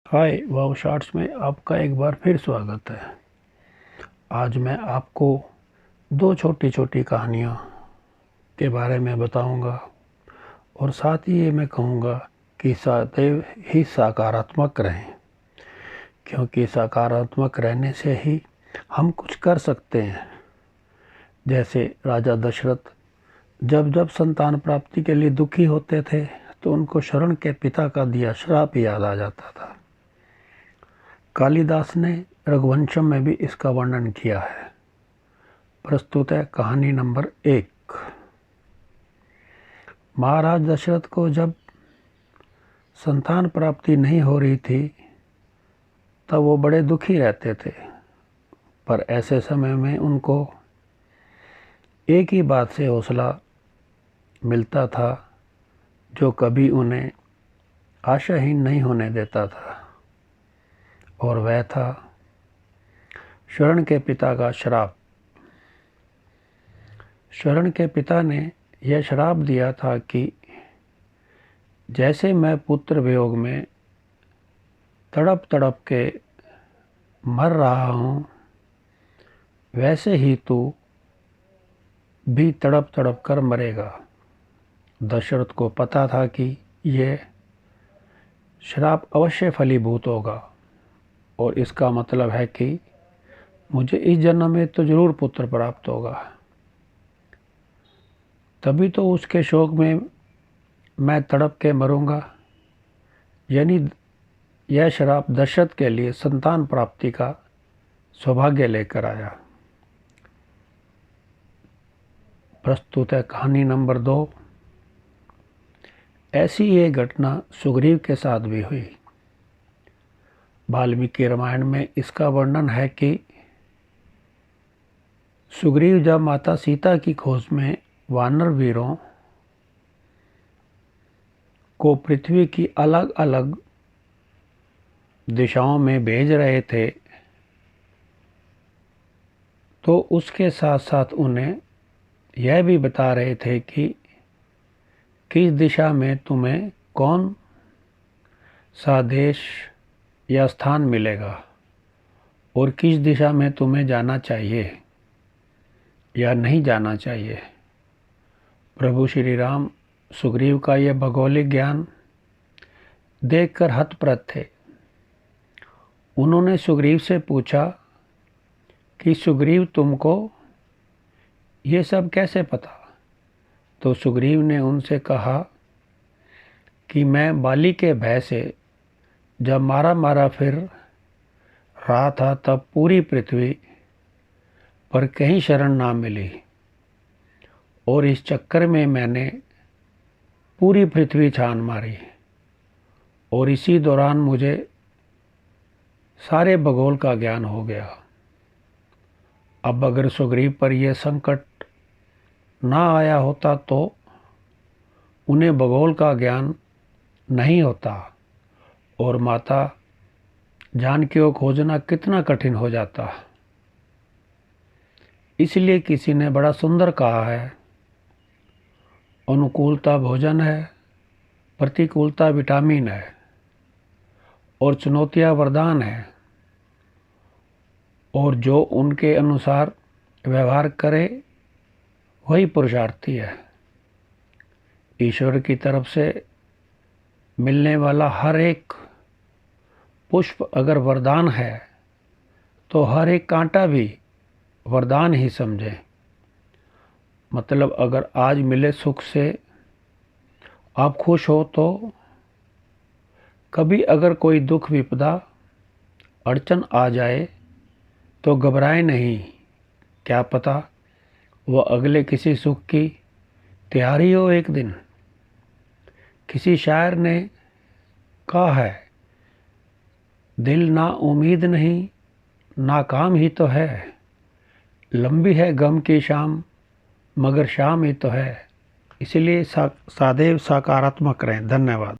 हाय वाव shorts में आपका एक बार फिर स्वागत है। आज मैं आपको दो छोटी छोटी कहानियों के बारे में बताऊंगा और साथ ही ये मैं कहूँगा कि सदैव ही सकारात्मक रहें, क्योंकि सकारात्मक रहने से ही हम कुछ कर सकते हैं। जैसे राजा दशरथ जब जब संतान प्राप्ति के लिए दुखी होते थे तो उनको शरण के पिता का दिया श्राप याद आ जाता था। कालिदास ने रघुवंशम में भी इसका वर्णन किया है। प्रस्तुत है कहानी नंबर 1। महाराज दशरथ को जब संतान प्राप्ति नहीं हो रही थी तब वो बड़े दुखी रहते थे, पर ऐसे समय में उनको एक ही बात से हौसला मिलता था जो कभी उन्हें आशाहीन नहीं होने देता था, और वह था शरण के पिता का श्राप। शरण के पिता ने यह श्राप दिया था कि जैसे मैं पुत्र वियोग में तड़प तड़प के मर रहा हूँ, वैसे ही तू भी तड़प तड़प कर मरेगा। दशरथ को पता था कि यह श्राप अवश्य फलीभूत होगा और इसका मतलब है कि मुझे इस जन्म में तो जरूर पुत्र प्राप्त होगा। तभी तो उसके शोक में मैं तड़प के मरूंगा। यानी यह श्राप दशरथ के लिए संतान प्राप्ति का सौभाग्य लेकर आया। प्रस्तुत है कहानी नंबर 2। ऐसी एक घटना सुग्रीव के साथ भी हुई। वाल्मीकि रामायण में इसका वर्णन है कि सुग्रीव जब माता सीता की खोज में वानर वीरों को पृथ्वी की अलग अलग दिशाओं में भेज रहे थे तो उसके साथ साथ उन्हें यह भी बता रहे थे कि किस दिशा में तुम्हें कौन सा देश या स्थान मिलेगा और किस दिशा में तुम्हें जाना चाहिए या नहीं जाना चाहिए। प्रभु श्री राम सुग्रीव का यह भौगोलिक ज्ञान देखकर हतप्रभ थे। उन्होंने सुग्रीव से पूछा कि सुग्रीव तुमको ये सब कैसे पता। तो सुग्रीव ने उनसे कहा कि मैं बाली के भय से जब मारा फिर रहा था तब पूरी पृथ्वी पर कहीं शरण ना मिली, और इस चक्कर में मैंने पूरी पृथ्वी छान मारी, और इसी दौरान मुझे सारे भूगोल का ज्ञान हो गया। अब अगर सुग्रीव पर यह संकट ना आया होता तो उन्हें भूगोल का ज्ञान नहीं होता और माता जानकी को खोजना कितना कठिन हो जाता। इसलिए किसी ने बड़ा सुंदर कहा है, अनुकूलता भोजन है, प्रतिकूलता विटामिन है और चुनौतियां वरदान है, और जो उनके अनुसार व्यवहार करे वही पुरुषार्थी है। ईश्वर की तरफ से मिलने वाला हर एक पुष्प अगर वरदान है तो हर एक कांटा भी वरदान ही समझे। मतलब अगर आज मिले सुख से आप खुश हो तो कभी अगर कोई दुख विपदा अड़चन आ जाए तो घबराए नहीं। क्या पता वह अगले किसी सुख की तैयारी हो एक दिन। किसी शायर ने कहा है, दिल ना उम्मीद नहीं नाकाम ही तो है, लंबी है गम की शाम मगर शाम ही तो है। इसलिए सदैव सकारात्मक रहें। धन्यवाद।